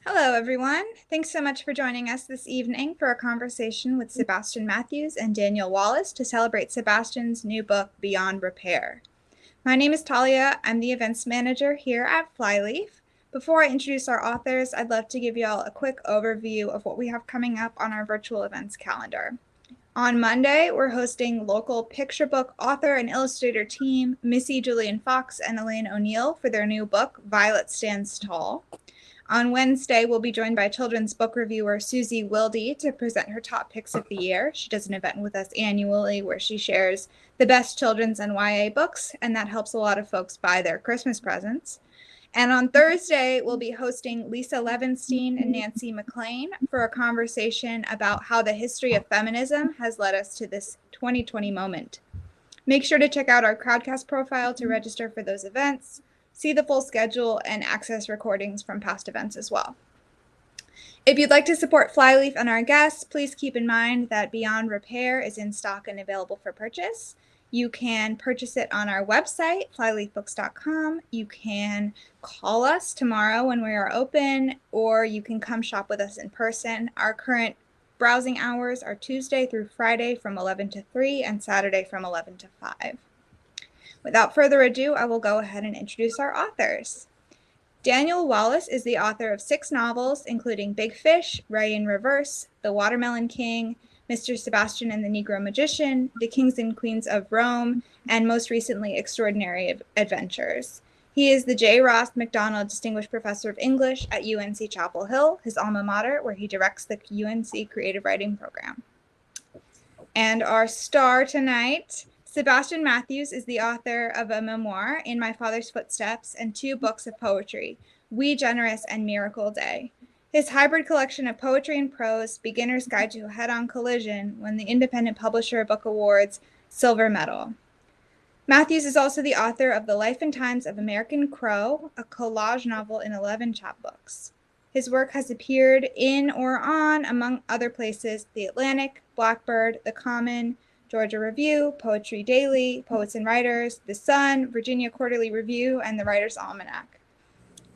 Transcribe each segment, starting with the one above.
Hello, everyone. Thanks so much for joining us this evening for a conversation with Sebastian Matthews and Daniel Wallace to celebrate Sebastian's new book, Beyond Repair. My name is Talia. I'm the events manager here at Flyleaf. Before I introduce our authors, I'd love to give you all a quick overview of what we have coming up on our virtual events calendar. On Monday, we're hosting local picture book author and illustrator team Missy Julian Fox and Elaine O'Neill for their new book, Violet Stands Tall. On Wednesday, we'll be joined by children's book reviewer Susie Wilde to present her top picks of the year. She does an event with us annually where she shares the best children's and YA books, and that helps a lot of folks buy their Christmas presents. And on Thursday, we'll be hosting Lisa Levenstein and Nancy McLean for a conversation about how the history of feminism has led us to this 2020 moment. Make sure to check out our Crowdcast profile to register for those events, see the full schedule, and access recordings from past events as well. If you'd like to support Flyleaf and our guests, please keep in mind that Beyond Repair is in stock and available for purchase. You can purchase it on our website, flyleafbooks.com. You can call us tomorrow when we are open, or you can come shop with us in person. Our current browsing hours are Tuesday through Friday from 11 to 3 and Saturday from 11 to 5. Without further ado, I will go ahead and introduce our authors. Daniel Wallace is the author of 6 novels, including Big Fish, Ray in Reverse, The Watermelon King, Mr. Sebastian and the Negro Magician, The Kings and Queens of Rome, and most recently, Extraordinary Adventures. He is the J. Ross McDonald Distinguished Professor of English at UNC Chapel Hill, his alma mater, where he directs the UNC Creative Writing Program. And our star tonight, Sebastian Matthews, is the author of a memoir, In My Father's Footsteps, and 2 books of poetry, We Generous and Miracle Day. His hybrid collection of poetry and prose, Beginner's Guide to a Head-On Collision, won the Independent Publisher Book Awards Silver Medal. Matthews is also the author of The Life and Times of American Crow, a collage novel in 11 chapbooks. His work has appeared in or on, among other places, The Atlantic, Blackbird, The Common, Georgia Review, Poetry Daily, Poets and Writers, The Sun, Virginia Quarterly Review, and the Writer's Almanac.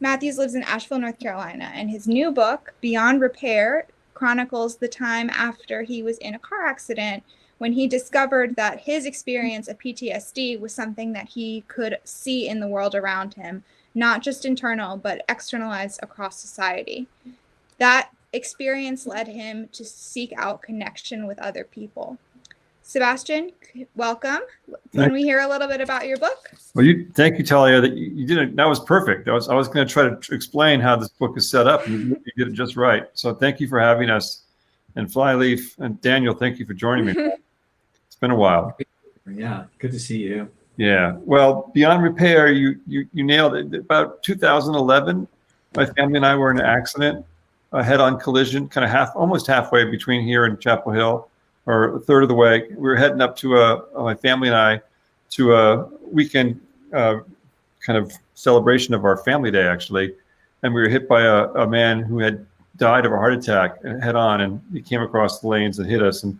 Matthews lives in Asheville, North Carolina, and his new book, Beyond Repair, chronicles the time after he was in a car accident when he discovered that his experience of PTSD was something that he could see in the world around him, not just internal, but externalized across society. That experience led him to seek out connection with other people. Sebastian, welcome. Can we hear a little bit about your book? Well, thank you, Talia. That you did it. That was perfect. I was going to try to explain how this book is set up, and you did it just right. So thank you for having us, and Flyleaf, and Daniel, thank you for joining me. It's been a while. Yeah, good to see you. Yeah. Well, Beyond Repair, you nailed it. About 2011, my family and I were in an accident, a head-on collision, kind of almost halfway between here and Chapel Hill, or a third of the way. We were heading up to my family and I, to a weekend kind of celebration of our family day, actually. And we were hit by a man who had died of a heart attack head on, and he came across the lanes and hit us. And,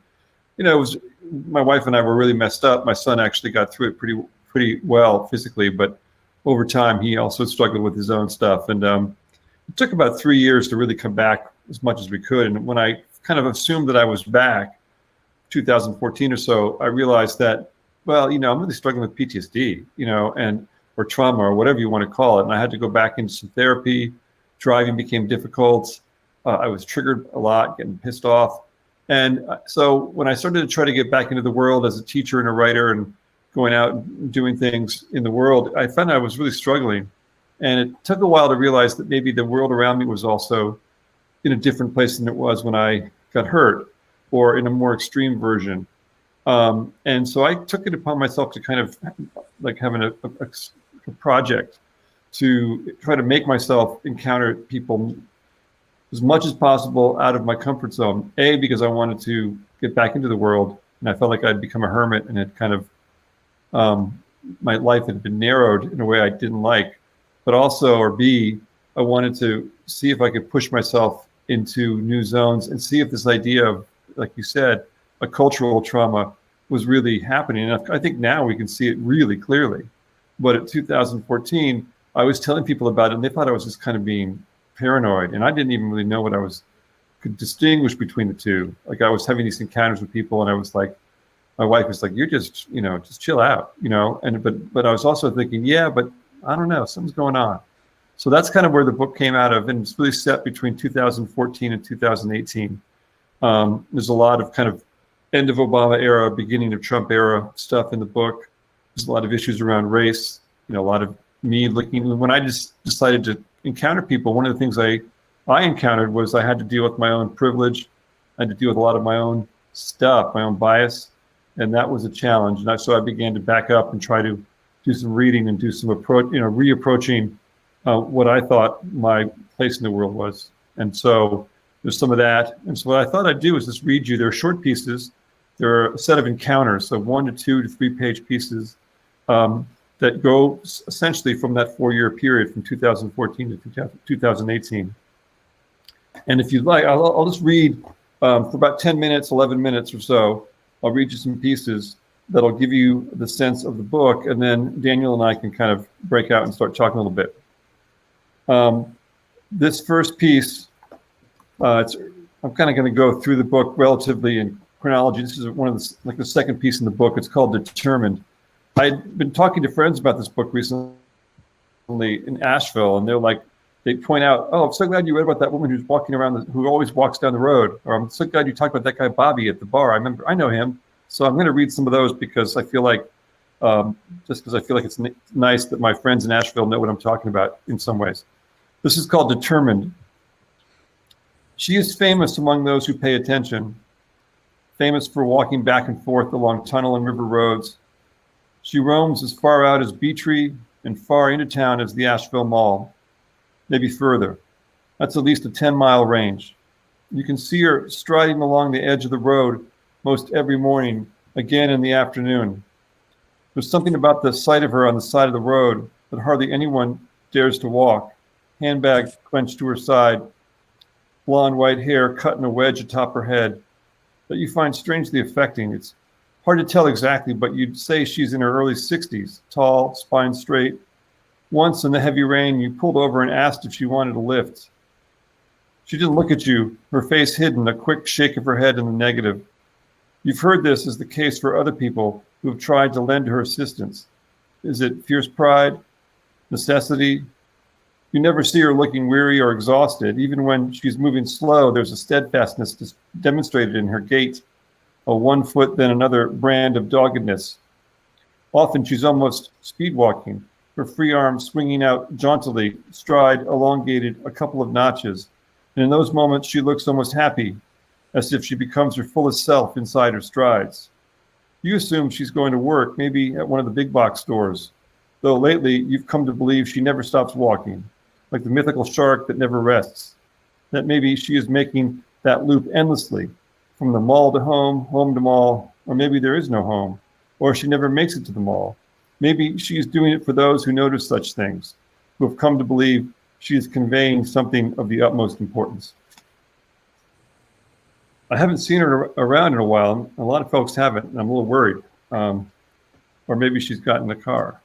it was, my wife and I were really messed up. My son actually got through it pretty well physically, but over time, he also struggled with his own stuff. And it took about 3 years to really come back as much as we could. And when I kind of assumed that I was back, 2014 or so, I realized that, well, I'm really struggling with PTSD, or trauma or whatever you want to call it. And I had to go back into some therapy. Driving became difficult. I was triggered a lot, getting pissed off. And so when I started to try to get back into the world as a teacher and a writer and going out and doing things in the world, I found I was really struggling. And it took a while to realize that maybe the world around me was also in a different place than it was when I got hurt, or in a more extreme version. And so I took it upon myself to kind of like having a project to try to make myself encounter people as much as possible out of my comfort zone. A, because I wanted to get back into the world, and I felt like I'd become a hermit, and it kind of, my life had been narrowed in a way I didn't like. But also, or B, I wanted to see if I could push myself into new zones and see if this idea of, like you said, a cultural trauma was really happening. And I think now we can see it really clearly. But in 2014, I was telling people about it, and they thought I was just kind of being paranoid, and I didn't even really know what could distinguish between the two. Like I was having these encounters with people, and I was like, my wife was like, "You're just, just chill out, And but I was also thinking, yeah, but I don't know, something's going on. So that's kind of where the book came out of, and it's really set between 2014 and 2018. There's a lot of kind of end of Obama era, beginning of Trump era stuff in the book. There's a lot of issues around race, a lot of me looking. When I just decided to encounter people, one of the things I encountered was I had to deal with my own privilege. I had to deal with a lot of my own stuff, my own bias, and that was a challenge. And so I began to back up and try to do some reading and do some reapproaching what I thought my place in the world was. And so there's some of that. And so what I thought I'd do is just read you. They're short pieces. They're a set of encounters, so 1 to 2 to 3 page pieces that go essentially from that 4-year period from 2014 to 2018. And if you'd like, I'll just read for about 10 minutes, 11 minutes or so. I'll read you some pieces that'll give you the sense of the book, and then Daniel and I can kind of break out and start talking a little bit. This first piece, I'm kind of going to go through the book relatively in chronology. This is one of the second piece in the book. It's called Determined. I'd been talking to friends about this book recently in Asheville, and they point out, "Oh, I'm so glad you read about that woman who's walking around, who always walks down the road," or "I'm so glad you talked about that guy Bobby at the bar. I know him." So I'm going to read some of those because I feel like, it's nice that my friends in Asheville know what I'm talking about in some ways. This is called Determined. She is famous among those who pay attention, famous for walking back and forth along tunnel and river roads. She roams as far out as Beatree and far into town as the Asheville Mall, maybe further. That's at least a 10-mile range. You can see her striding along the edge of the road most every morning, again in the afternoon. There's something about the sight of her on the side of the road that hardly anyone dares to walk. Handbag clenched to her side, blonde white hair cut in a wedge atop her head that you find strangely affecting. It's hard to tell exactly, but you'd say she's in her early 60s, tall, spine straight. Once in the heavy rain, you pulled over and asked if she wanted a lift. She didn't look at you, her face hidden, a quick shake of her head in the negative. You've heard this is the case for other people who have tried to lend her assistance. Is it fierce pride? Necessity? You never see her looking weary or exhausted. Even when she's moving slow, there's a steadfastness demonstrated in her gait, a one foot then another brand of doggedness. Often she's almost speed walking, her free arms swinging out jauntily, stride elongated a couple of notches. And in those moments, she looks almost happy, as if she becomes her fullest self inside her strides. You assume she's going to work, maybe at one of the big box stores, though lately you've come to believe she never stops walking, like the mythical shark that never rests, that maybe she is making that loop endlessly, from the mall to home, home to mall, or maybe there is no home, or she never makes it to the mall. Maybe she is doing it for those who notice such things, who have come to believe she is conveying something of the utmost importance. I haven't seen her around in a while. A lot of folks haven't, and I'm a little worried. Or maybe she's got in the car.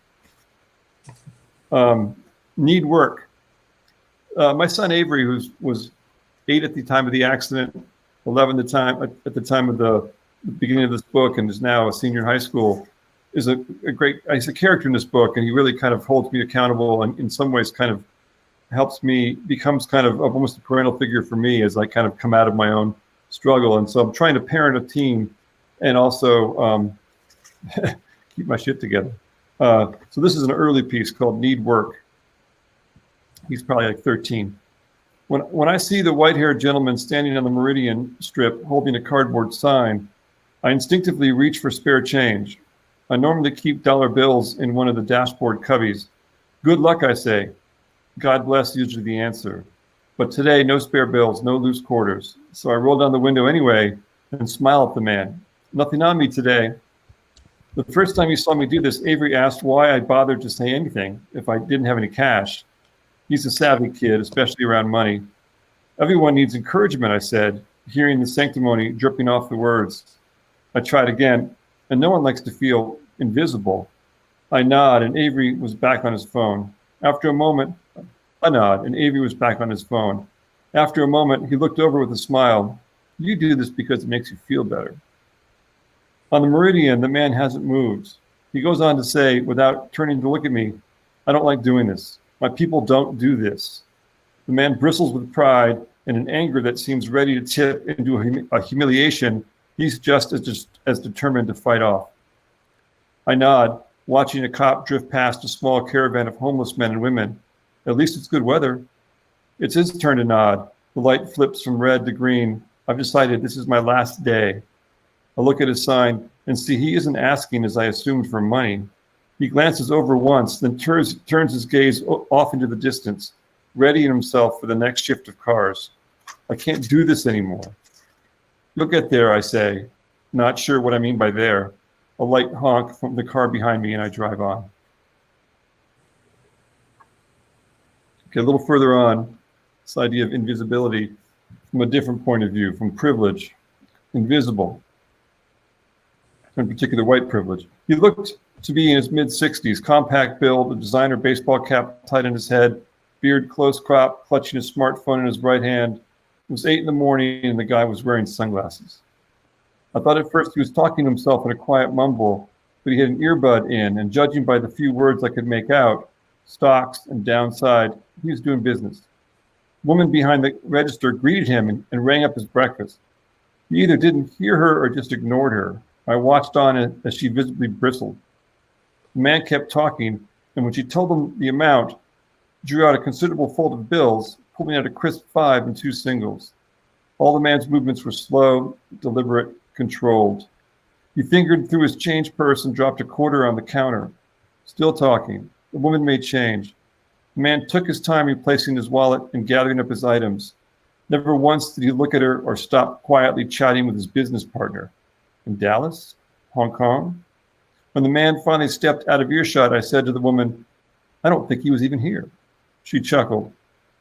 Need work. My son Avery, who was 8 at the time of the accident, 11 at the time of the beginning of this book, and is now a senior in high school, is he's a character in this book, and he really kind of holds me accountable, and in some ways kind of helps me, becomes kind of almost a parental figure for me as I kind of come out of my own struggle. And so I'm trying to parent a team and also keep my shit together. So this is an early piece called Need Work. He's probably like 13. When I see the white-haired gentleman standing on the Meridian Strip holding a cardboard sign, I instinctively reach for spare change. I normally keep dollar bills in one of the dashboard cubbies. Good luck, I say. God bless, usually the answer. But today, no spare bills, no loose quarters. So I roll down the window anyway and smile at the man. Nothing on me today. The first time he saw me do this, Avery asked why I bothered to say anything if I didn't have any cash. He's a savvy kid, especially around money. Everyone needs encouragement, I said, hearing the sanctimony dripping off the words. I tried again, and no one likes to feel invisible. I nod, and Avery was back on his phone. After a moment, I nod, and Avery was back on his phone. After a moment, he looked over with a smile. You do this because it makes you feel better. On the meridian, the man hasn't moved. He goes on to say, without turning to look at me, I don't like doing this. My people don't do this. The man bristles with pride and an anger that seems ready to tip into a humiliation he's just as determined to fight off. I nod, watching a cop drift past a small caravan of homeless men and women. At least it's good weather. It's his turn to nod. The light flips from red to green. I've decided this is my last day. I look at his sign and see he isn't asking, as I assumed, for money. He glances over once, then turns his gaze off into the distance, readying himself for the next shift of cars. I can't do this anymore. You'll get there, I say, not sure what I mean by there. A light honk from the car behind me and I drive on. Okay, a little further on, this idea of invisibility from a different point of view, from privilege, invisible, in particular white privilege. He looked to be in his mid-60s, compact build, a designer baseball cap tied in his head, beard close cropped, clutching his smartphone in his right hand. It was 8 a.m. and the guy was wearing sunglasses. I thought at first he was talking to himself in a quiet mumble, but he had an earbud in, and judging by the few words I could make out, stocks and downside, he was doing business. The woman behind the register greeted him and rang up his breakfast. He either didn't hear her or just ignored her. I watched on as she visibly bristled. The man kept talking, and when she told him the amount, drew out a considerable fold of bills, pulling out a crisp 5 and 2 singles. All the man's movements were slow, deliberate, controlled. He fingered through his change purse and dropped a quarter on the counter. Still talking. The woman made change. The man took his time replacing his wallet and gathering up his items. Never once did he look at her or stop quietly chatting with his business partner. In Dallas? Hong Kong? When the man finally stepped out of earshot, I said to the woman, I don't think he was even here. She chuckled.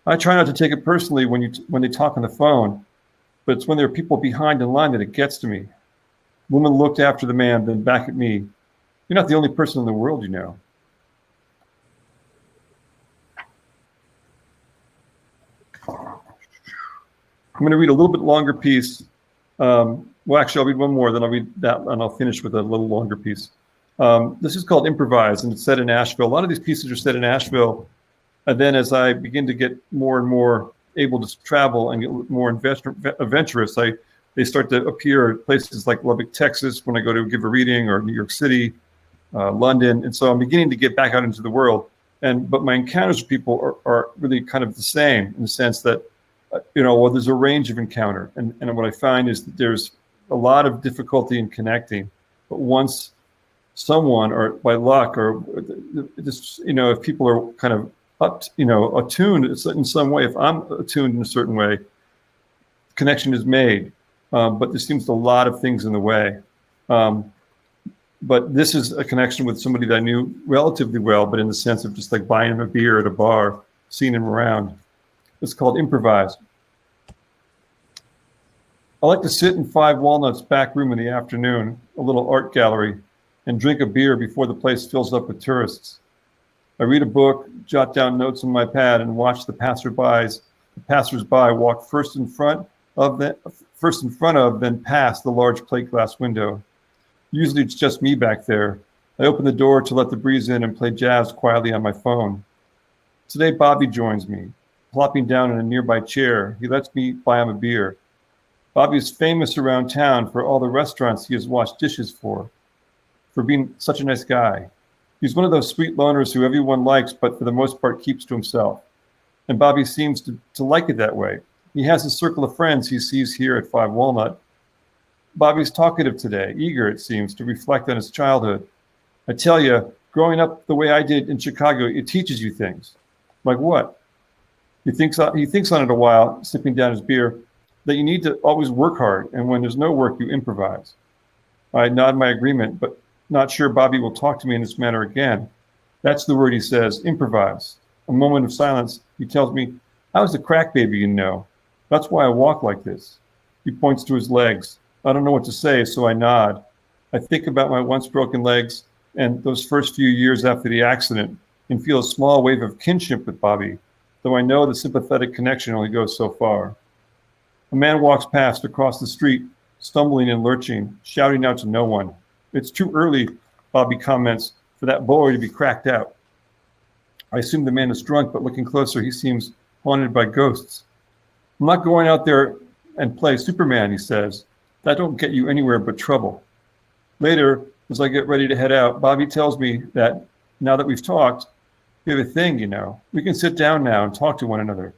I try not to take it personally when they talk on the phone, but it's when there are people behind in line that it gets to me. The woman looked after the man, then back at me. You're not the only person in the world, you know. I'm going to read a little bit longer piece. Well, actually, I'll read one more, then I'll read that, and I'll finish with a little longer piece. This is called Improvise, and it's set in Asheville. A lot of these pieces are set in Asheville. And then as I begin to get more and more able to travel and get more adventurous, they start to appear at places like Lubbock, Texas, when I go to give a reading, or New York City, London. And so I'm beginning to get back out into the world. But my encounters with people are really kind of the same, in the sense that, there's a range of encounter. And what I find is that there's a lot of difficulty in connecting. But once someone, or by luck, or just, if people are kind of attuned in some way, if I'm attuned in a certain way, connection is made. But there seems a lot of things in the way. But this is a connection with somebody that I knew relatively well, but in the sense of just like buying him a beer at a bar, seeing him around. It's called Improvise. I like to sit in 5 Walnuts back room in the afternoon, a little art gallery, and drink a beer before the place fills up with tourists. I read a book, jot down notes on my pad, and watch the passers-by walk first in front of, then past the large plate glass window. Usually it's just me back there. I open the door to let the breeze in and play jazz quietly on my phone. Today, Bobby joins me, plopping down in a nearby chair. He lets me buy him a beer. Bobby is famous around town for all the restaurants he has washed dishes for being such a nice guy. He's one of those sweet loners who everyone likes, but for the most part keeps to himself. And Bobby seems to like it that way. He has a circle of friends he sees here at 5 Walnut. Bobby's talkative today, eager, it seems, to reflect on his childhood. I tell you, growing up the way I did in Chicago, it teaches you things. Like what? He thinks on it a while, sipping down his beer, that you need to always work hard, and when there's no work, you improvise. I nod my agreement, but not sure Bobby will talk to me in this manner again. That's the word he says, improvise. A moment of silence, he tells me, I was a crack baby, you know. That's why I walk like this. He points to his legs. I don't know what to say, so I nod. I think about my once broken legs and those first few years after the accident and feel a small wave of kinship with Bobby. though I know the sympathetic connection only goes so far. A man walks past across the street, stumbling and lurching, shouting out to no one. It's too early, Bobby comments, for that boy to be cracked out. I assume the man is drunk, but looking closer, he seems haunted by ghosts. I'm not going out there and play Superman, he says. That don't get you anywhere but trouble. Later, as I get ready to head out, Bobby tells me that now that we've talked, we have a thing, you know. We can sit down now and talk to one another.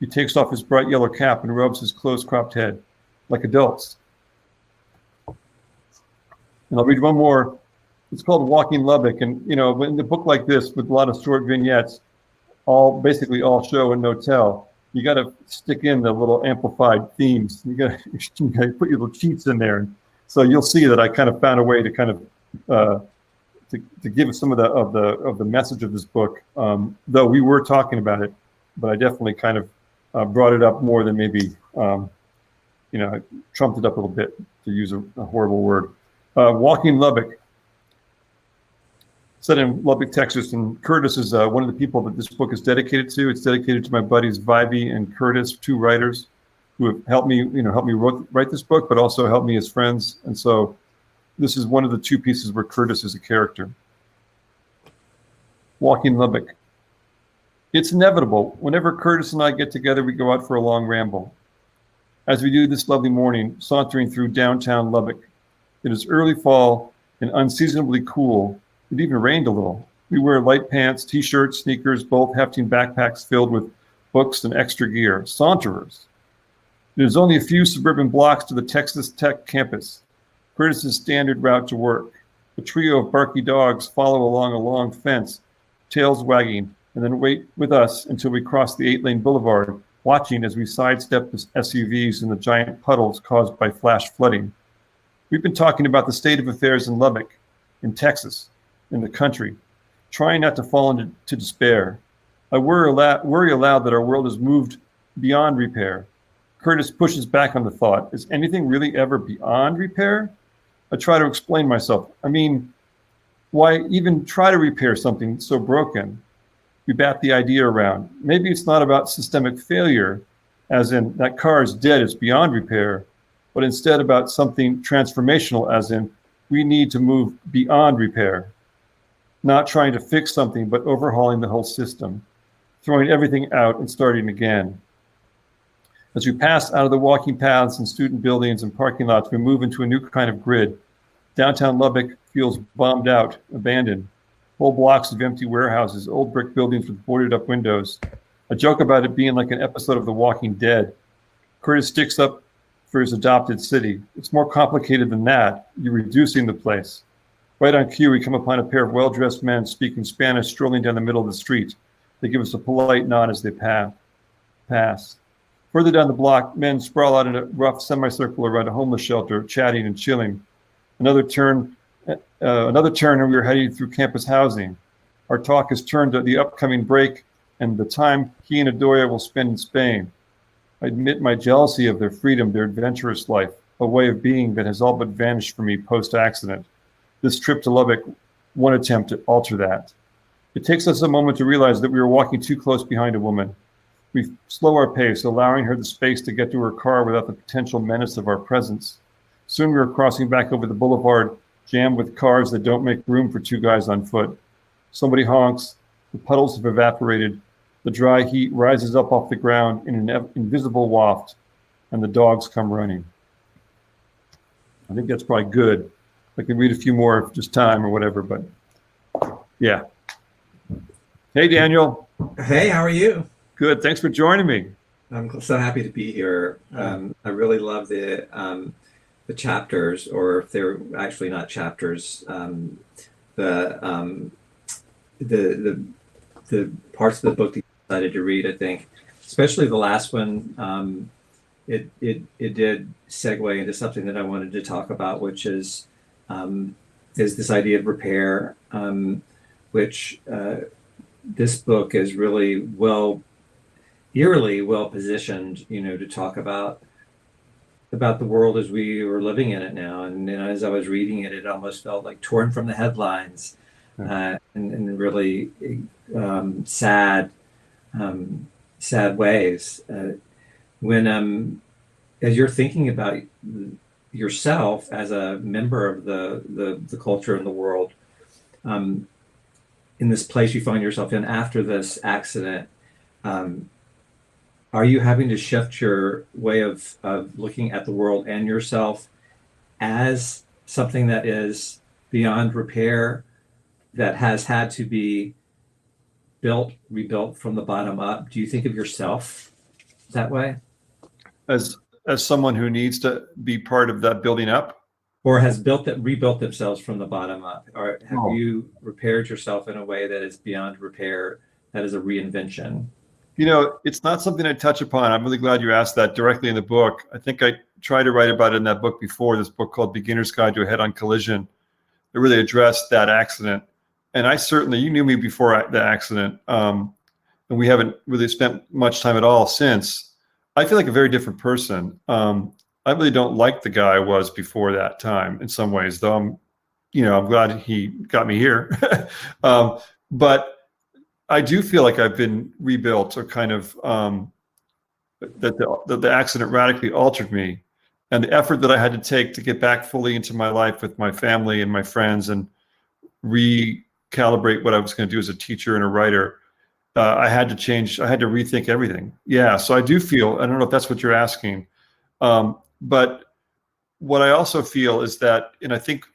He takes off his bright yellow cap and rubs his close-cropped head, like adults. And I'll read one more. It's called Walking Lubbock. And, you know, in a book like this with a lot of short vignettes, basically all show and no tell, you got to stick in the little amplified themes. You got to put your little cheats in there. And so you'll see that I kind of found a way to kind of to give some of the message of this book, though we were talking about it, but I definitely kind of brought it up more than maybe, I trumped it up a little bit, to use a horrible word. Walking Lubbock, set in Lubbock, Texas, and Curtis is one of the people that this book is dedicated to. It's dedicated to my buddies Vivey and Curtis, two writers who have helped me write this book, but also helped me as friends. And so this is one of the two pieces where Curtis is a character. Walking Lubbock. It's inevitable. Whenever Curtis and I get together, we go out for a long ramble. As we do this lovely morning, sauntering through downtown Lubbock. It is early fall and unseasonably cool. It even rained a little. We wear light pants, t-shirts, sneakers, both hefting backpacks filled with books and extra gear. Saunterers. It is only a few suburban blocks to the Texas Tech campus. Curtis's standard route to work. A trio of barky dogs follow along a long fence, tails wagging, and then wait with us until we cross the 8-lane boulevard, watching as we sidestep the SUVs in the giant puddles caused by flash flooding. We've been talking about the state of affairs in Lubbock, in Texas, in the country, trying not to fall into despair. I worry aloud that our world has moved beyond repair. Curtis pushes back on the thought, is anything really ever beyond repair? I try to explain myself. I mean, why even try to repair something so broken? We bat the idea around. Maybe it's not about systemic failure, as in that car is dead, it's beyond repair, but instead about something transformational, as in we need to move beyond repair. Not trying to fix something, but overhauling the whole system, throwing everything out and starting again. As we pass out of the walking paths and student buildings and parking lots, we move into a new kind of grid. Downtown Lubbock feels bombed out, abandoned. Whole blocks of empty warehouses, old brick buildings with boarded up windows. A joke about it being like an episode of The Walking Dead. Curtis sticks up for his adopted city. It's more complicated than that. You're reducing the place. Right on cue, we come upon a pair of well-dressed men speaking Spanish strolling down the middle of the street. They give us a polite nod as they pass. Further down the block, men sprawl out in a rough semicircle around a homeless shelter, chatting and chilling. Another turn, and we are heading through campus housing. Our talk is turned to the upcoming break and the time he and Adoya will spend in Spain. I admit my jealousy of their freedom, their adventurous life, a way of being that has all but vanished from me post-accident. This trip to Lubbock, one attempt to alter that. It takes us a moment to realize that we are walking too close behind a woman. We slow our pace, allowing her the space to get to her car without the potential menace of our presence. Soon we are crossing back over the boulevard, jammed with cars that don't make room for two guys on foot. Somebody honks, the puddles have evaporated, the dry heat rises up off the ground in an invisible waft, and the dogs come running. I think that's probably good. I can read a few more if just time or whatever, but yeah. Hey, Daniel. Hey, how are you? Good. Thanks for joining me. I'm so happy to be here. I really love the chapters, or if they're actually not chapters, the parts of the book that you decided to read. I think, especially the last one, it did segue into something that I wanted to talk about, which is this idea of repair, which this book is really eerily well positioned, to talk about the world as we were living in it now. And as I was reading it, it almost felt like torn from the headlines, and really sad. sad ways. As you're thinking about yourself as a member of the culture and the world, in this place you find yourself in after this accident, are you having to shift your way of looking at the world and yourself as something that is beyond repair, that has had to be rebuilt from the bottom up? Do you think of yourself that way? As someone who needs to be part of that building up? Or has rebuilt themselves from the bottom up? Or have you repaired yourself in a way that is beyond repair, that is a reinvention? It's not something I touch upon. I'm really glad you asked that directly in the book. I think I tried to write about it in that book before, this book called Beginner's Guide to a Head-On Collision. It really addressed that accident. And you knew me before the accident, and we haven't really spent much time at all since. I feel like a very different person. I really don't like the guy I was before that time in some ways, though I'm glad he got me here. But I do feel like I've been rebuilt, or kind of that the accident radically altered me, and the effort that I had to take to get back fully into my life with my family and my friends and recalibrate what I was going to do as a teacher and a writer. I had to change. I had to rethink everything. Yeah. So I do feel, I don't know if that's what you're asking. But what I also feel is that, and I think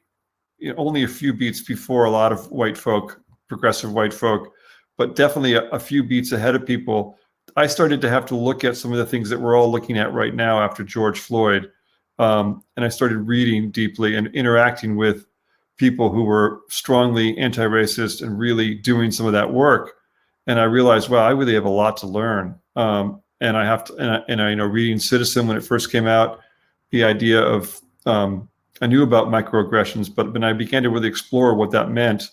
only a few beats before a lot of white folk, progressive white folk, but definitely a few beats ahead of people, I started to have to look at some of the things that we're all looking at right now after George Floyd. And I started reading deeply and interacting with people who were strongly anti-racist and really doing some of that work. And I realized, wow, I really have a lot to learn. And I have to, and I reading Citizen when it first came out, the idea of, I knew about microaggressions, but when I began to really explore what that meant,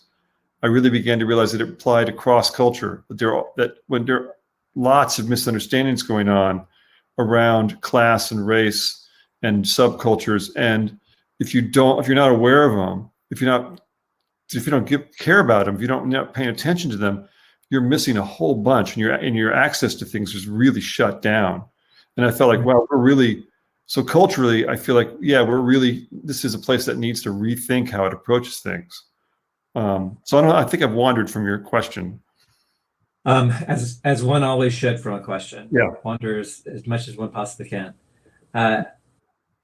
I really began to realize that it applied across culture, that when there are lots of misunderstandings going on around class and race and subcultures, and if you're not aware of them, if you don't care about them, if you're not paying attention to them, you're missing a whole bunch, and your access to things is really shut down. And I felt like, wow, so culturally, I feel like, yeah, this is a place that needs to rethink how it approaches things. So I think I've wandered from your question. As one always should from a question. Yeah. Wander as much as one possibly can.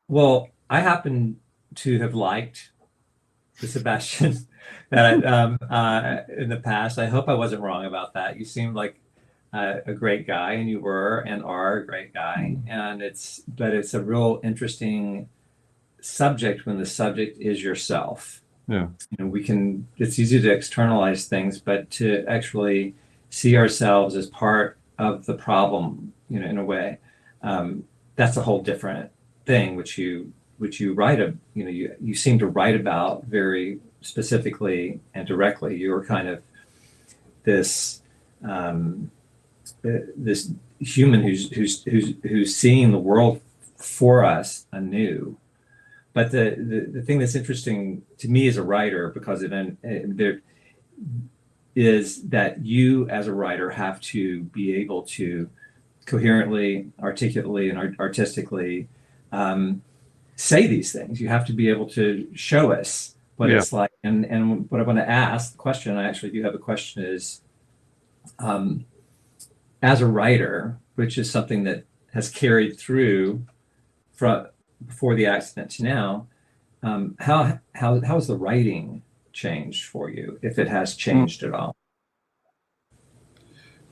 Well, I happen to have liked the Sebastian that in the past. I hope I wasn't wrong about that. You seemed like a great guy, and you were and are a great guy. And it's a real interesting subject when the subject is yourself. Yeah. It's easy to externalize things, but to actually see ourselves as part of the problem, in a way, that's a whole different thing, which you write you seem to write about very specifically and directly. You're kind of this this human who's seeing the world for us anew. But the thing that's interesting to me as a writer, because there is that you as a writer have to be able to coherently, articulately, and artistically say these things. You have to be able to show us what it's like. And what I want to ask, the question, I actually do have a question, is as a writer, which is something that has carried through from before the accident to now, how has the writing changed for you, if it has changed at all?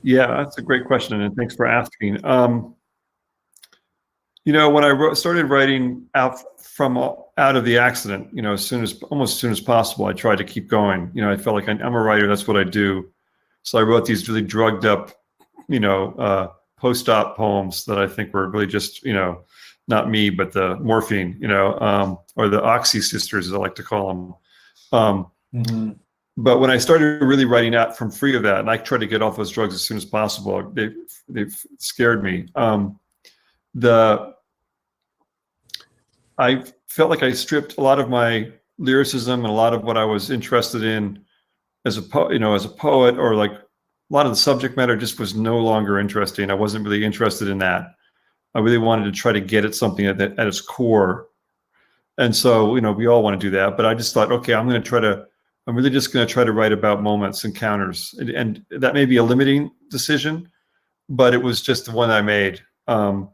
Yeah, that's a great question, and thanks for asking. When I started writing out of the accident, almost as soon as possible, I tried to keep going. I felt like I'm a writer; that's what I do. So I wrote these really drugged up, post-op poems that I think were really just, not me, but the morphine, or the Oxy sisters, as I like to call them. But when I started really writing out from free of that, and I tried to get off those drugs as soon as possible, they've scared me. I felt like I stripped a lot of my lyricism and a lot of what I was interested in as a poet, or like lot of the subject matter just was no longer interesting. I wasn't really interested in that. I really wanted to try to get at something at its core. And so, we all want to do that, but I just thought, okay, I'm really just going to try to write about moments, encounters, and that may be a limiting decision, but it was just the one I made. And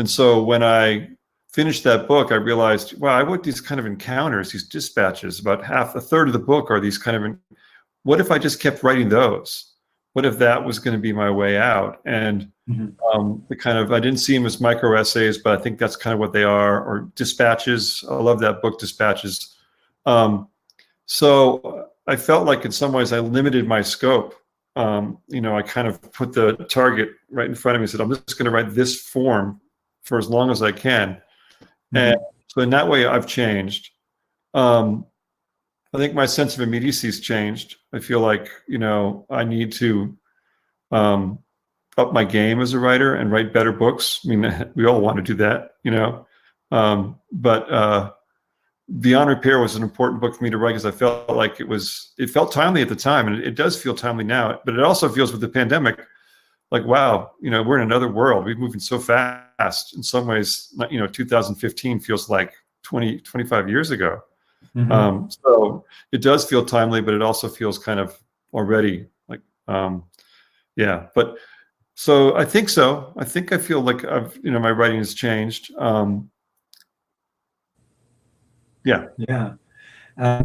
so when I finished that book, I realized, wow, I want these kind of encounters, these dispatches. About a third of the book are these kind of, what if I just kept writing those? What if that was going to be my way out? And I didn't see them as micro essays, but I think that's kind of what they are, or dispatches. I love that book, Dispatches. So I felt like in some ways I limited my scope. I kind of put the target right in front of me and said, I'm just going to write this form for as long as I can. And so in that way, I've changed. I think my sense of immediacy has changed. I feel like, I need to up my game as a writer and write better books. I mean, we all want to do that, but Beyond Repair was an important book for me to write because I felt like it felt timely at the time, and it does feel timely now, but it also feels with the pandemic like, wow, we're in another world. We're moving so fast. In some ways, 2015 feels like 25 years ago. So it does feel timely, but it also feels kind of already like, but so I think so. I think I feel like my writing has changed. Yeah. I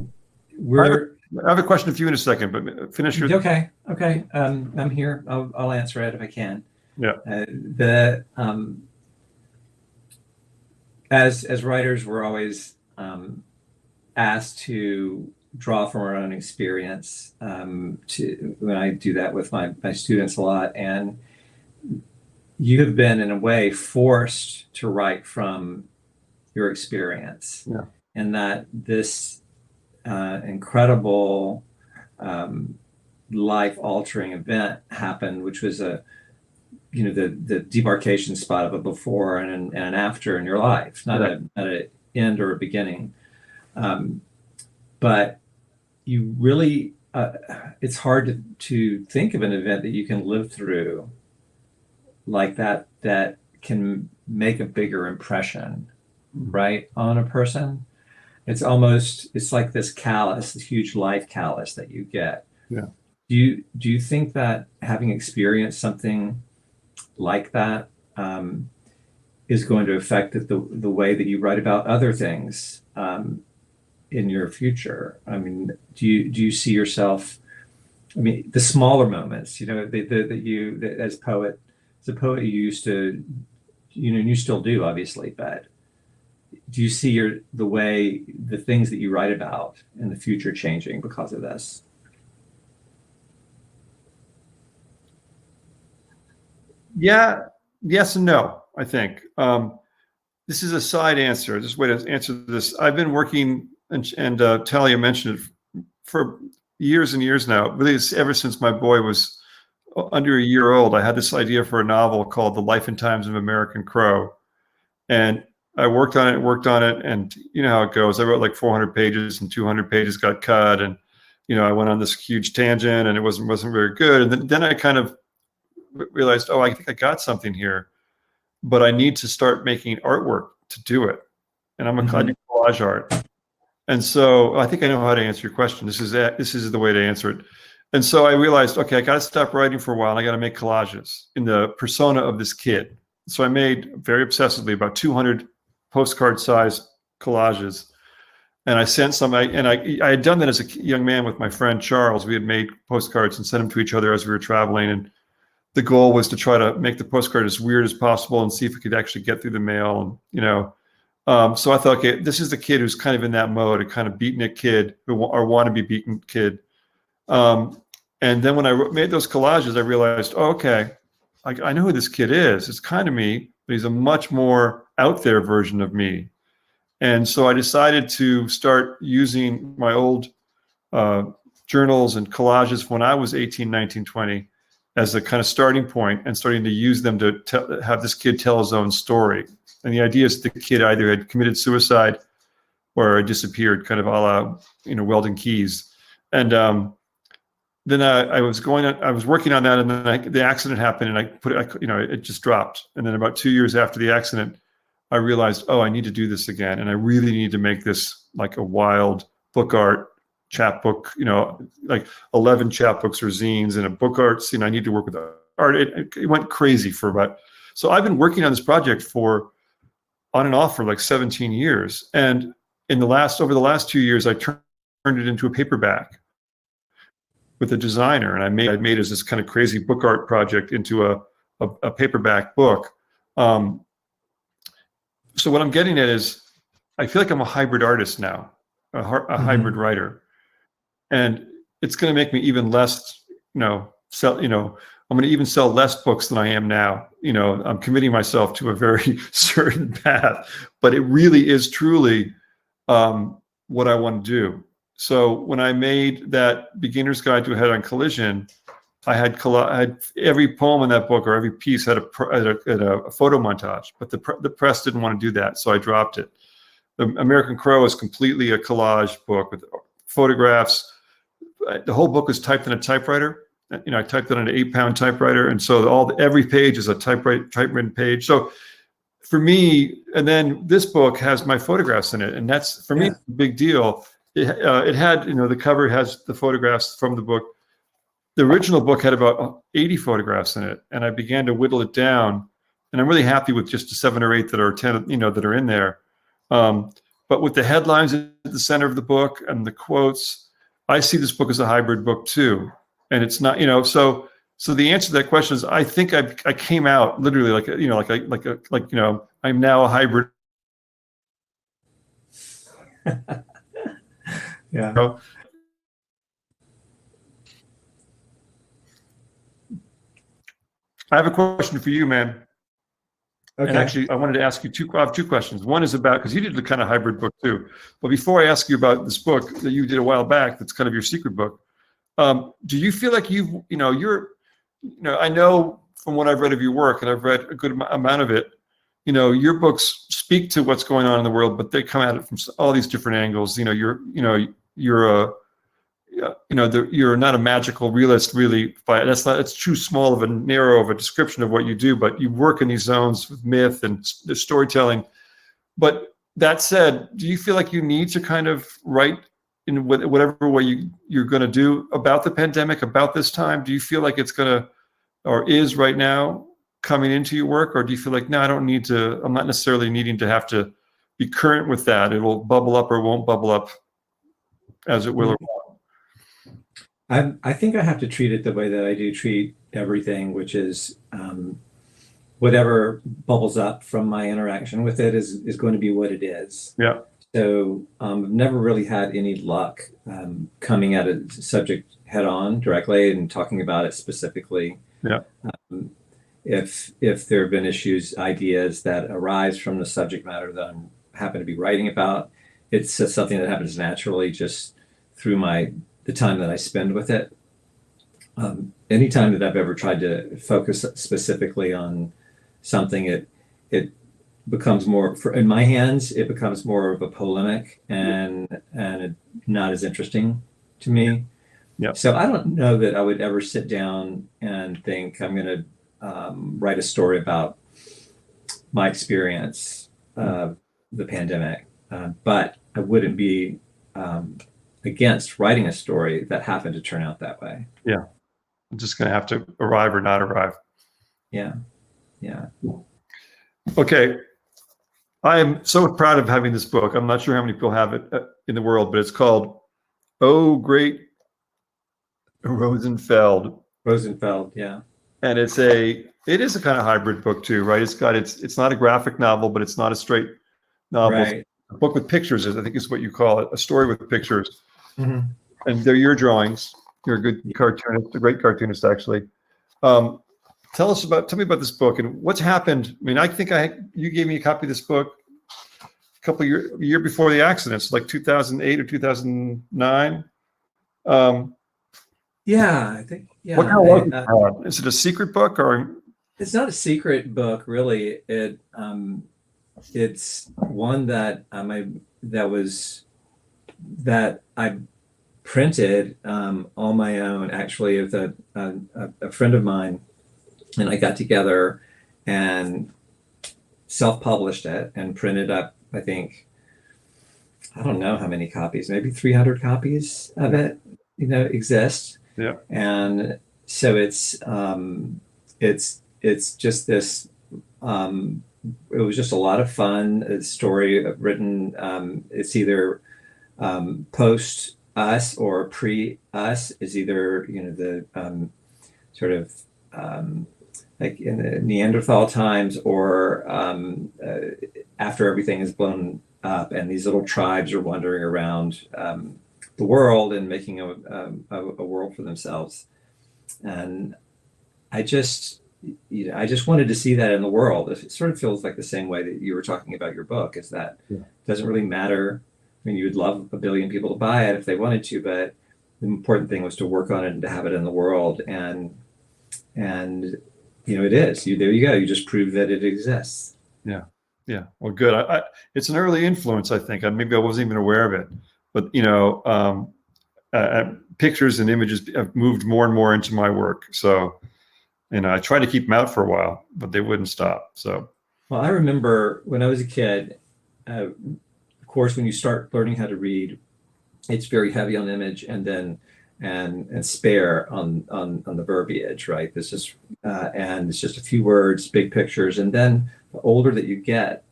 have a question for you in a second, but finish your. Okay. I'm here. I'll answer it if I can. Yeah. As writers, we're always asked to draw from our own experience. When I do that with my students a lot, and you have been in a way forced to write from your experience. Yeah. And that this incredible life-altering event happened, which was the demarcation spot of a before and an after in your life, not an end or a beginning. But you really, it's hard to think of an event that you can live through like that can make a bigger impression, right, on a person. It's like this callus, this huge life callus that you get. Yeah. Do you think that having experienced something like that is going to affect the way that you write about other things in your future? I mean, do you see yourself? I mean, the smaller moments, that as a poet you used to, you still do, obviously, but do you see the things that you write about in the future changing because of this? Yeah, yes and no, I think. This is a side answer. Just way to answer this. I've been working, and Talia mentioned it, for years and years now, really ever since my boy was under a year old. I had this idea for a novel called The Life and Times of American Crow. And I worked on it, and you know how it goes. I wrote like 400 pages, and 200 pages got cut, and I went on this huge tangent, and it wasn't very good. And then I kind of realized, oh, I think I got something here, but I need to start making artwork to do it. And I do collage art, and so I think I know how to answer your question. This is the way to answer it. And so I realized, okay, I got to stop writing for a while. And I got to make collages in the persona of this kid. So I made very obsessively about 200 postcard size collages. And I sent some, I had done that as a young man with my friend Charles. We had made postcards and sent them to each other as we were traveling. And the goal was to try to make the postcard as weird as possible and see if it could actually get through the mail. And, so I thought, okay, this is the kid who's kind of in that mode, a kind of beatnik kid or wannabe beaten kid. And then when I made those collages, I realized, oh, okay, I know who this kid is. It's kind of me, but he's a much more out there version of me. And so I decided to start using my old journals and collages when I was 18, 19, 20 as a kind of starting point, and starting to use them to have this kid tell his own story. And the idea is the kid either had committed suicide or disappeared, kind of a la, Weldon Keys. And then I was working on that, and then the accident happened, and it just dropped. And then about 2 years after the accident, I realized, oh, I need to do this again, and I really need to make this like a wild book art chapbook, like 11 chapbooks or zines and a book art scene. I need to work with art. It went crazy so I've been working on this project on and off for like 17 years. And over the last 2 years, I turned it into a paperback with a designer, and I made as this kind of crazy book art project into a paperback book. So what I'm getting at is, I feel like I'm a hybrid artist now, a hybrid writer, and it's going to make me even less, I'm going to even sell less books than I am now. I'm committing myself to a very certain path, but it really is truly what I want to do. So when I made that Beginner's Guide to a Head-on Collision, I had every poem in that book, or every piece had a photo montage, but the press didn't want to do that, so I dropped it. The American Crow is completely a collage book with photographs. The whole book is typed in a typewriter. I typed it on an 8-pound typewriter, and so every page is a typewritten page. So for me, and then this book has my photographs in it, and that's for me a big deal. It had, the cover has the photographs from the book. The original book had about 80 photographs in it, and I began to whittle it down. And I'm really happy with just the 7 or 8 that are 10, that are in there. But with the headlines at the center of the book and the quotes, I see this book as a hybrid book too. And it's not, so the answer to that question is, I think I came out literally I'm now a hybrid. Yeah. I have a question for you, man. Okay. And actually, I wanted to ask you I have 2 questions. One is about, because you did the kind of hybrid book too. But before I ask you about this book that you did a while back, that's kind of your secret book, do you feel like I know from what I've read of your work, and I've read a good amount of it, your books speak to what's going on in the world, but they come at it from all these different angles. You're not a magical realist, really. It's too small of a narrow of a description of what you do, but you work in these zones with myth and the storytelling. But that said, do you feel like you need to kind of write in whatever way you're going to do about the pandemic, about this time? Do you feel like it's going to, or is right now, coming into your work? Or do you feel like, no, I'm not necessarily needing to have to be current with that. It will bubble up or won't bubble up as it will or won't? I think I have to treat it the way that I do treat everything, which is whatever bubbles up from my interaction with it is going to be what it is. Yeah. So I've never really had any luck coming at a subject head on directly and talking about it specifically. Yeah. If there have been ideas that arise from the subject matter that I happen to be writing about, it's just something that happens naturally just through the time that I spend with it. Anytime that I've ever tried to focus specifically on something, it becomes more, in my hands, it becomes more of a polemic and not as interesting to me. Yeah. So I don't know that I would ever sit down and think I'm going to write a story about my experience of the pandemic, but I wouldn't be against writing a story that happened to turn out that way. Yeah. I'm just going to have to arrive or not arrive. Yeah. Yeah. Okay. I am so proud of having this book. I'm not sure how many people have it in the world, but it's called Oh Great Rosenfeld. Rosenfeld, yeah. And it is a kind of hybrid book too, right? It's not a graphic novel, but it's not a straight novel. Right. A book with pictures, I think is what you call it, a story with pictures. Mm-hmm. And they're your drawings. You're a good cartoonist, a great cartoonist, actually. Tell me about this book and what's happened. I mean, I think you gave me a copy of this book a year before the accidents, like 2008 or 2009. Yeah, I think. Yeah. What kind of was it? Is it a secret book or? It's not a secret book, really. It's one that I printed on my own, actually, with a friend of mine, and I got together and self-published it and printed up, I think, I don't know how many copies, maybe 300 copies of it, exist. Yeah. And so it's just this, it was just a lot of fun. A story written, it's either post us or pre us, is either, the sort of like in the Neanderthal times, or after everything is blown up and these little tribes are wandering around the world and making a world for themselves. And I just wanted to see that in the world. It sort of feels like the same way that you were talking about your book, is that it doesn't really matter. I mean, you would love 1 billion people to buy it if they wanted to, but the important thing was to work on it and to have it in the world. And it is. There you go. You just proved that it exists. Yeah. Yeah. Well, good. It's an early influence, I think. Maybe I wasn't even aware of it, but pictures and images have moved more and more into my work. So, I tried to keep them out for a while, but they wouldn't stop. So, well, I remember when I was a kid, of course, when you start learning how to read, it's very heavy on image and then and spare on the verbiage, right? This is and it's just a few words, big pictures, and then the older that you get,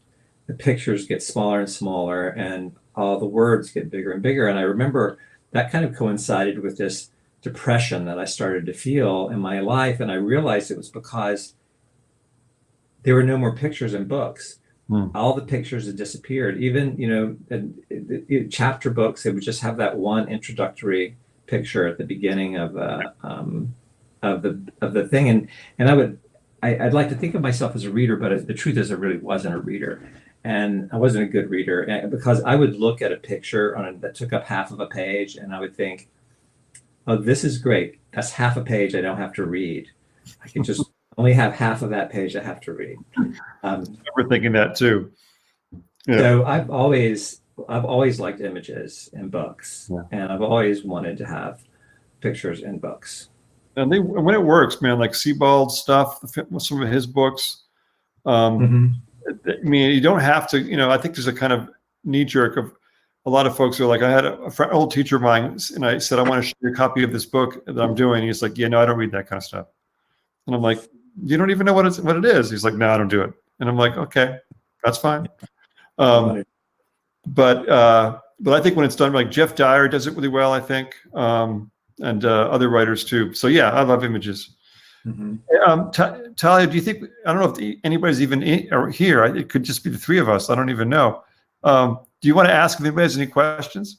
the pictures get smaller and smaller, and all the words get bigger and bigger. And I remember that kind of coincided with this depression that I started to feel in my life, and I realized it was because there were no more pictures in books. All the pictures had disappeared. Even chapter books, they would just have that one introductory picture at the beginning of the thing, and I'd like to think of myself as a reader, but the truth is I really wasn't a reader, and I wasn't a good reader, because I would look at a picture that took up half of a page, and I would think, oh, this is great. That's half a page I don't have to read. I can just only have half of that page I have to read. I remember thinking that too. Yeah. So I've always liked images in books, and I've always wanted to have pictures in books. And when it works, man, like Sebald's stuff, some of his books. I mean, you don't have to. I think there's a kind of knee jerk of a lot of folks who are like, I had an old teacher of mine, and I said, I want to show you a copy of this book that I'm doing. He's like, yeah, no, I don't read that kind of stuff. And I'm like, you don't even know what it is. He's like, no, I don't do it. And I'm like, okay, that's fine. But I think when it's done, like Jeff Dyer does it really well, I think, and other writers too. So yeah, I love images. Talia, do you think, I don't know if anybody's even here. It could just be the three of us. I don't even know. Do you want to ask if anybody has any questions?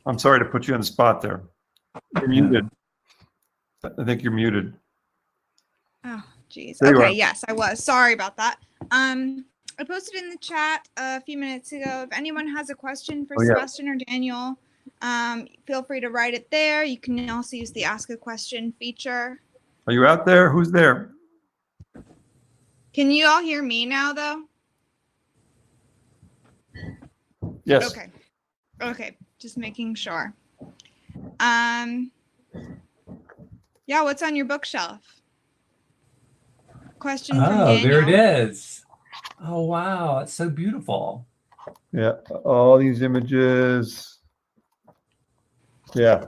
I'm sorry to put you on the spot there. You're muted. I think you're muted. Oh, geez. There you Okay, are. yes, I was. Sorry about that. I posted in the chat a few minutes ago. If anyone has a question for Sebastian or Daniel, feel free to write it there. You can also use the Ask a Question feature. Are you out there? Who's there? Can you all hear me now, though? Yes. Okay, just making sure. Yeah, what's on your bookshelf? Question from Daniel. Oh, there it is. Oh, wow. It's so beautiful. Yeah, all these images. Yeah.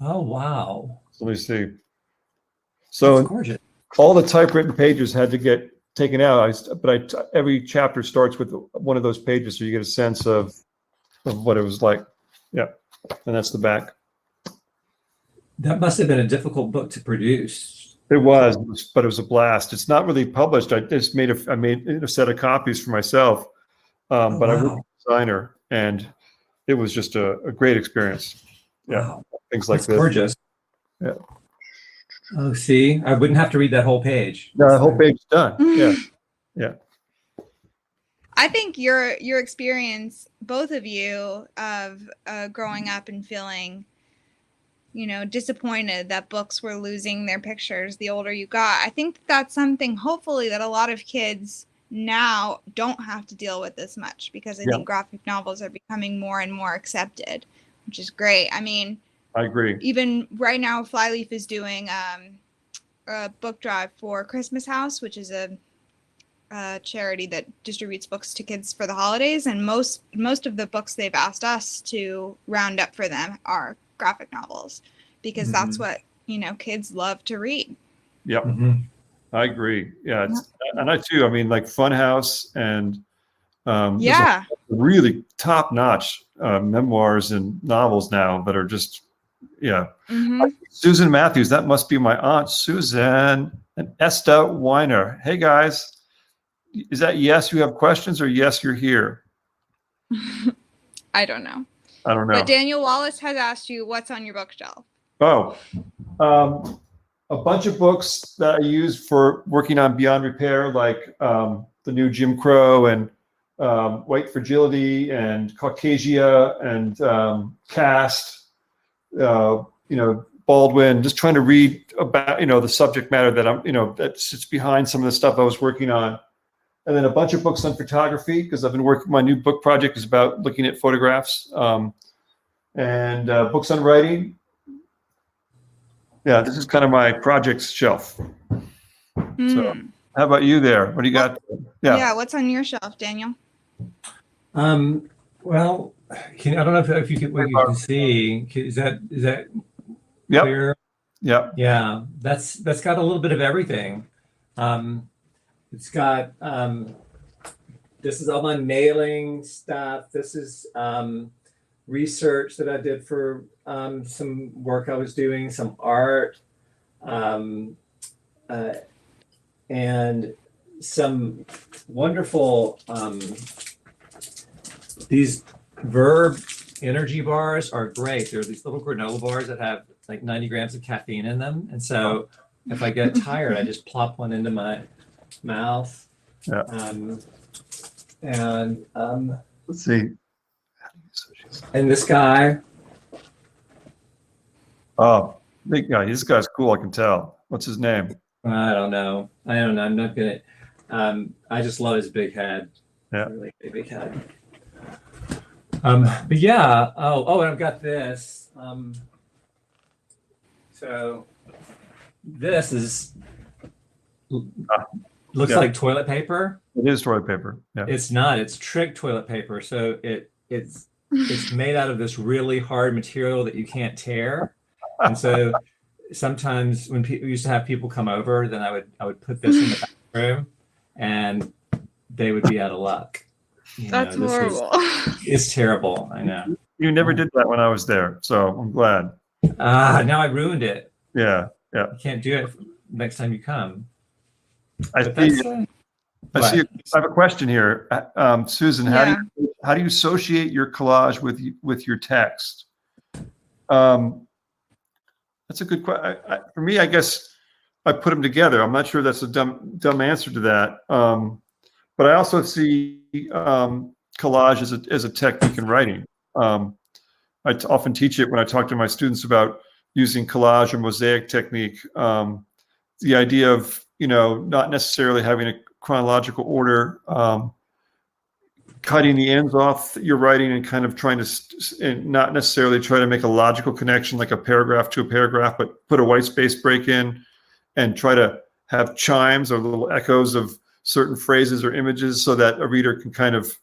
Oh, wow. Let me see. So That's gorgeous. all the typewritten pages had to get taken out. Every chapter starts with one of those pages, so you get a sense of what it was like. Yeah, and that's the back. That must have been a difficult book to produce. It was, but it was a blast. It's not really published. I just made a set of copies for myself, but I worked with a designer, and it was just a great experience. Yeah, wow. Things like That's this. Gorgeous. Yeah. Oh, see, I wouldn't have to read that whole page. No, the whole page is done. Yeah, yeah. I think your experience, both of you, of growing up and feeling, disappointed that books were losing their pictures the older you got. I think that's something, hopefully, that a lot of kids now don't have to deal with this much, because I think graphic novels are becoming more and more accepted, which is great. I mean, I agree. Even right now, Flyleaf is doing a book drive for Christmas House, which is a charity that distributes books to kids for the holidays, and most of the books they've asked us to round up for them are graphic novels, because that's what kids love to read. Yep, I agree. Yeah, and I too. I mean, like Funhouse and really top-notch memoirs and novels now that are just Susan Matthews. That must be my aunt Susan and Esta Weiner. Hey guys. Is that yes, you have questions, or yes, you're here? I don't know. But Daniel Wallace has asked you, what's on your bookshelf? Oh, a bunch of books that I use for working on Beyond Repair, like the new Jim Crow and White Fragility and Caucasia and Caste, Baldwin, just trying to read about, the subject matter that that sits behind some of the stuff I was working on. And then a bunch of books on photography, because I've been working, my new book project is about looking at photographs, and books on writing. Yeah, this is kind of my projects shelf. So how about you there? What do you got? Yeah, what's on your shelf, Daniel? Well, I don't know if you can see. Is that clear? Yep. Yeah, that's got a little bit of everything. It's got, this is all my mailing stuff. This is research that I did for some work I was doing, some art, and some wonderful, these Verb energy bars are great. They're these little granola bars that have like 90 grams of caffeine in them. And so if I get tired, I just plop one into my mouth. Yeah. Let's see. And this guy. Oh, big guy. This guy's cool. I can tell. What's his name? I don't know. I'm not gonna. I just love his big head. Yeah. Really big head. But yeah. Oh, and I've got this. So this is. Looks like toilet paper. It is toilet paper. Yeah. It's not. It's trick toilet paper. So it's made out of this really hard material that you can't tear. And so sometimes when we used to have people come over, then I would put this in the bathroom, and they would be out of luck. That's horrible. It's terrible. I know. You never did that when I was there, so I'm glad. Now I ruined it. Yeah. You can't do it next time you come. I see. I have a question here, Susan. How do you associate your collage with your text? That's a good question. For me, I guess I put them together. I'm not sure that's a dumb answer to that, but I also see collage as a technique in writing. I often teach it when I talk to my students about using collage or mosaic technique. The idea of not necessarily having a chronological order, cutting the ends off your writing and kind of trying to and not necessarily try to make a logical connection like a paragraph to a paragraph, but put a white space break in and try to have chimes or little echoes of certain phrases or images so that a reader can kind of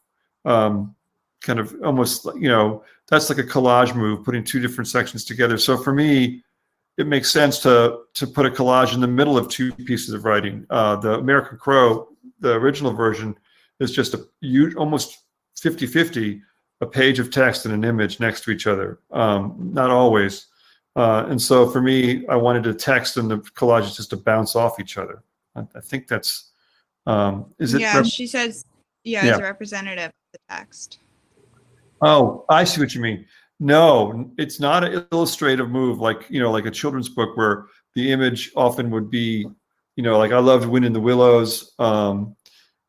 almost, that's like a collage move, putting two different sections together. So for me, it makes sense to put a collage in the middle of two pieces of writing. The American Crow, the original version, is just almost 50-50, a page of text and an image next to each other. Not always. And so for me, I wanted the text and the collages just to bounce off each other. I think that's, is it? Yeah, she says, as a representative of the text. Oh, I see what you mean. No, it's not an illustrative move like a children's book where the image often would be, like I loved Wind in the Willows, and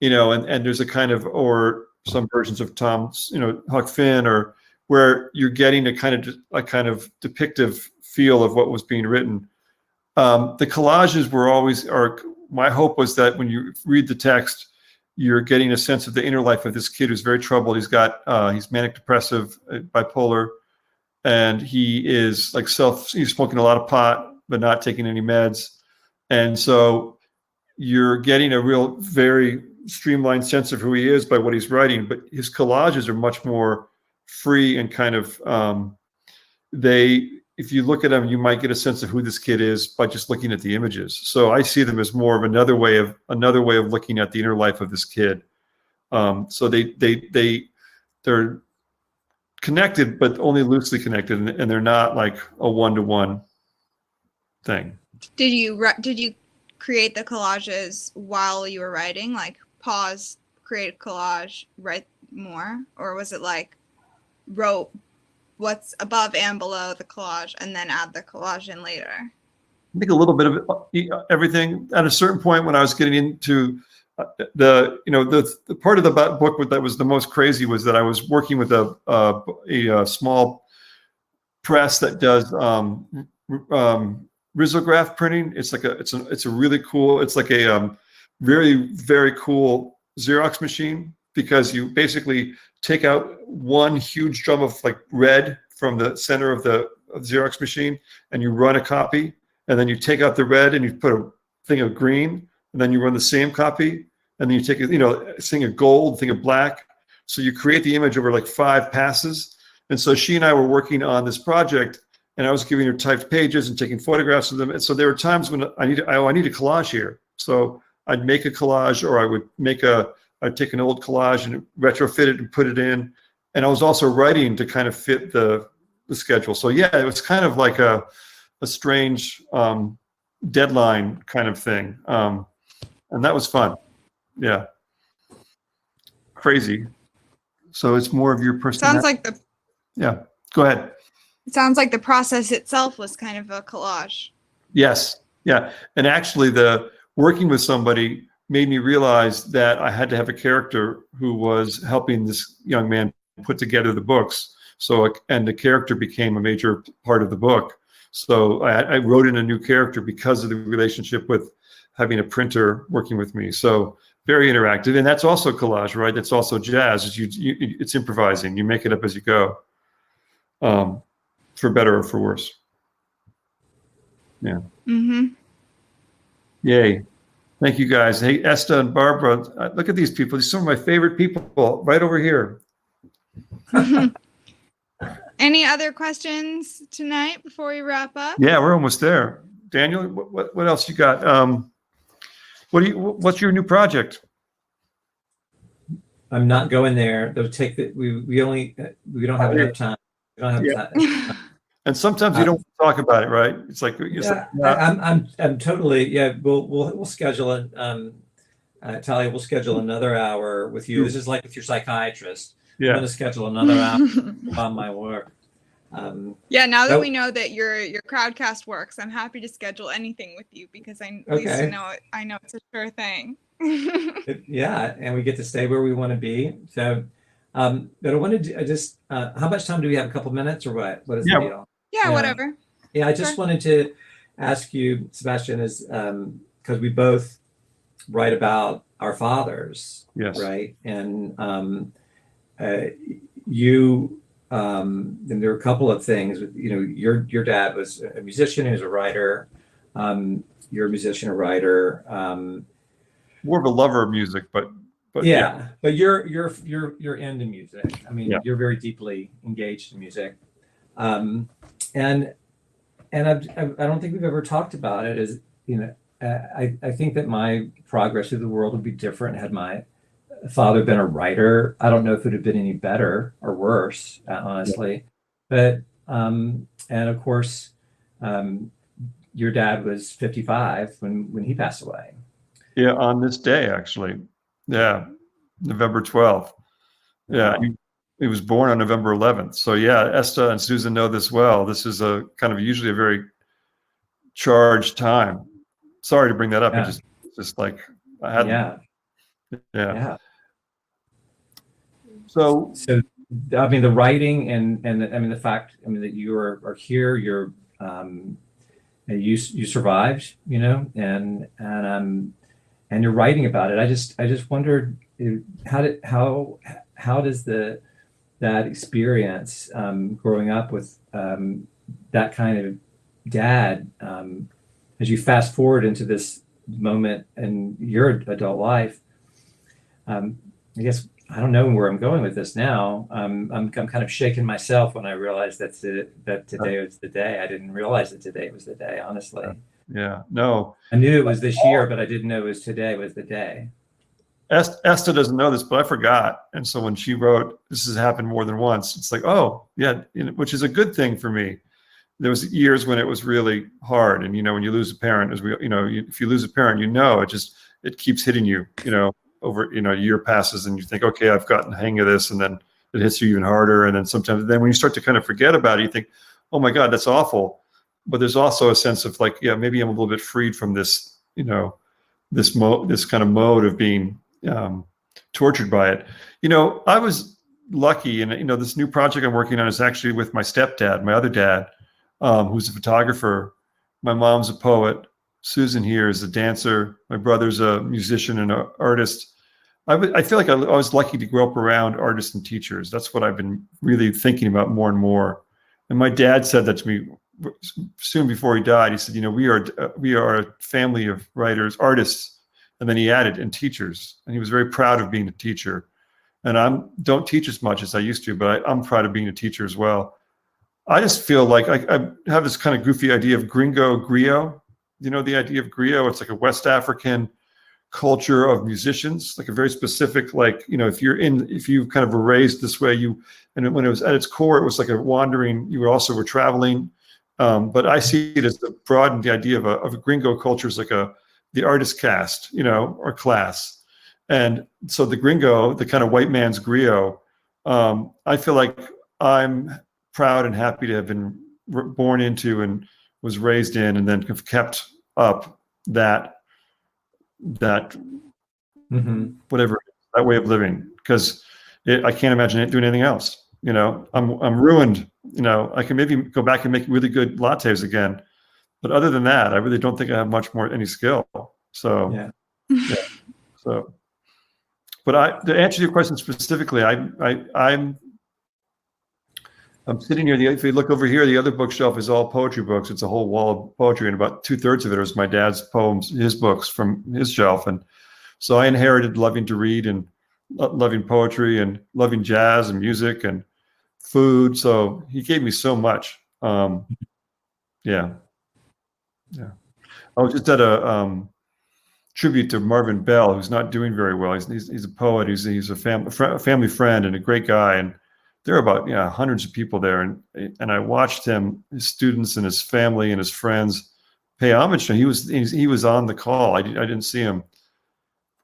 there's a kind of, or some versions of Tom's, Huck Finn, or where you're getting a kind of depictive feel of what was being written. The collages were my hope was that when you read the text, you're getting a sense of the inner life of this kid who's very troubled. He's manic depressive, bipolar, and he is like he's smoking a lot of pot, but not taking any meds. And so you're getting a real, very streamlined sense of who he is by what he's writing, but his collages are much more free and kind of, if you look at them, you might get a sense of who this kid is by just looking at the images. So I see them as more of another way of looking at the inner life of this kid. So they're connected, but only loosely connected, and they're not like a one-to-one thing. Did you create the collages while you were writing? Like pause, create a collage, write more, or was it like wrote what's above and below the collage and then add the collage in later? I think a little bit of everything. At a certain point, when I was getting into the part of the book that was the most crazy was that I was working with a small press that does risograph printing. It's a really cool. It's like a very, very cool Xerox machine, because you basically take out one huge drum of like red from the center of the Xerox machine, and you run a copy, and then you take out the red and you put a thing of green, and then you run the same copy, and then you take a thing of gold, thing of black. So you create the image over like 5 passes. And so she and I were working on this project, and I was giving her typed pages and taking photographs of them. And so there were times when I need a collage here. So I'd make a collage, or I'd take an old collage and retrofit it and put it in. And I was also writing to kind of fit the schedule. So yeah, it was kind of like a strange deadline kind of thing. And that was fun. Yeah. Crazy. So it's more of your personality. Yeah, go ahead. It sounds like the process itself was kind of a collage. Yes. Yeah. And actually the working with somebody made me realize that I had to have a character who was helping this young man put together the books. And the character became a major part of the book. So I wrote in a new character because of the relationship with having a printer working with me. So very interactive. And that's also collage, right? That's also jazz. It's improvising. You make it up as you go, for better or for worse. Yeah. Mm-hmm. Yay. Thank you, guys. Hey, Esther and Barbara, look at these people. These are some of my favorite people right over here. Any other questions tonight before we wrap up? Yeah, we're almost there. Daniel, what else you got? What's your new project? I'm not going there. They'll take we don't have enough time. We don't have time. And sometimes you don't talk about it, right? It's like I'm totally We'll schedule it. Talia, we'll schedule another hour with you. This is like with your psychiatrist. Yeah. I'm going to schedule another hour on my work. Now that we know that your Crowdcast works, I'm happy to schedule anything with you, because at least I know it's a sure thing. And we get to stay where we want to be. So, but I wanted to just, how much time do we have? A couple minutes or what? What is the deal? Yeah, whatever. Yeah, I just wanted to ask you, Sebastian, is because we both write about our fathers, yes, right? And you, and there are a couple of things. Your dad was a musician. He was a writer. You're a musician, a writer. More of a lover of music, but yeah. But you're into music. I mean, you're very deeply engaged in music. And I don't think we've ever talked about it. As I think that my progress through the world would be different had my father been a writer. I don't know if it would have been any better or worse, honestly. But and of course, your dad was 55 when he passed away. Yeah, on this day, actually. Yeah, November 12th. Yeah, he was born on November 11th. So yeah, Esther and Susan know this well. This is a kind of usually a very charged time. Sorry to bring that up. Yeah. It's just like I had. Yeah. So I mean, the writing and I mean the fact that you are here. You're you survived. And you're writing about it. I just wondered how does that experience growing up with that kind of dad, as you fast forward into this moment in your adult life, I guess I don't know where I'm going with this now. I'm kind of shaking myself when I realized that today was the day. I didn't realize that today was the day, honestly. Yeah, no. I knew it was this year, but I didn't know it was today was the day. Esther doesn't know this, but I forgot. And so when she wrote, this has happened more than once, it's like, oh, yeah, which is a good thing for me. There was years when it was really hard. And, when you lose a parent, if you lose a parent, it keeps hitting you, over, a year passes and you think, okay, I've gotten the hang of this. And then it hits you even harder. And then sometimes, when you start to kind of forget about it, you think, oh my God, that's awful. But there's also a sense of like, yeah, maybe I'm a little bit freed from this, this kind of mode of being tortured by it. I was lucky, and this new project I'm working on is actually with my stepdad, my other dad, who's a photographer. My mom's a poet. Susan here is a dancer. My brother's a musician and an artist. I feel like I was lucky to grow up around artists and teachers. That's what I've been really thinking about more and more. And my dad said that to me soon before he died. He said, we are a family of writers, artists. And then he added, and teachers. And he was very proud of being a teacher. And I don't teach as much as I used to, but I'm proud of being a teacher as well. I just feel like I have this kind of goofy idea of gringo griot. The idea of griot, it's like a West African culture of musicians, like a very specific, like, if you kind of were raised this way, and when it was at its core, it was like a wandering, you also were traveling. But I see it as broadened the idea of a gringo culture is like the artist caste, or class. And so the gringo, the kind of white man's griot, I feel like I'm proud and happy to have been born into and was raised in, and then have kept up that whatever, that way of living, because I can't imagine it doing anything else. I'm ruined. I can maybe go back and make really good lattes again. But other than that, I really don't think I have much more any skill. So, yeah. So, but to answer your question specifically, I'm sitting here. If you look over here, the other bookshelf is all poetry books. It's a whole wall of poetry, and about 2/3 of it was my dad's poems, his books from his shelf. And so I inherited loving to read and loving poetry and loving jazz and music and food. So he gave me so much. Yeah. I was just at a tribute to Marvin Bell, who's not doing very well. He's a poet. He's a family friend and a great guy. And there are about hundreds of people there. And I watched him, his students and his family and his friends pay homage to him. He was on the call. I didn't see him.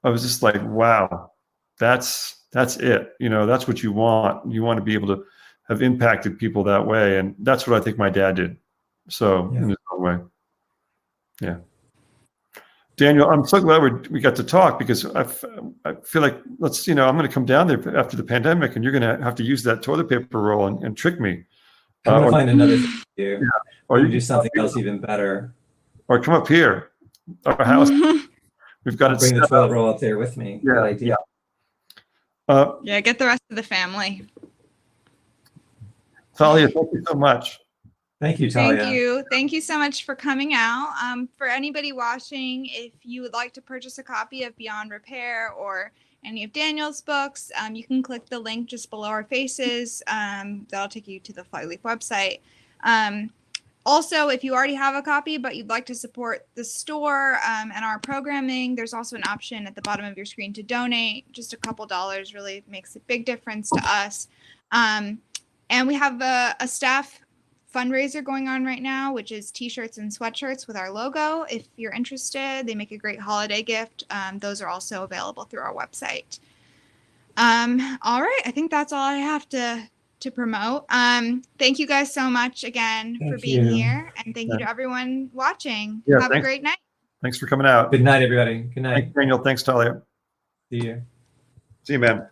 I was just like, wow, that's it. That's what you want. You want to be able to have impacted people that way. And that's what I think my dad did. So in his own way. Yeah. Daniel, I'm so glad we got to talk, because I feel like I'm going to come down there after the pandemic, and you're going to have to use that toilet paper roll and trick me. I'm going to find another thing to do. Yeah. Or you do something else even better. Or come up here. Our house. We've got to bring the toilet roll up there with me. Yeah. Good idea. Yeah, get the rest of the family. Talia, thank you so much. Thank you, Talia. Thank you so much for coming out. For anybody watching, if you would like to purchase a copy of Beyond Repair or any of Daniel's books, you can click the link just below our faces. That'll take you to the Flyleaf website. Also, if you already have a copy but you'd like to support the store and our programming, there's also an option at the bottom of your screen to donate. Just a couple dollars really makes a big difference to us. And we have a staff fundraiser going on right now, which is t-shirts and sweatshirts with our logo. If you're interested, they make a great holiday gift. Those are also available through our website. All right, I think that's all I have to promote. Thank you guys so much again for being here, and thank you to everyone watching. Have a great night. Thanks for coming out. Good night, everybody. Good night. Thanks, Daniel. Thanks, Talia. See you. See you, man.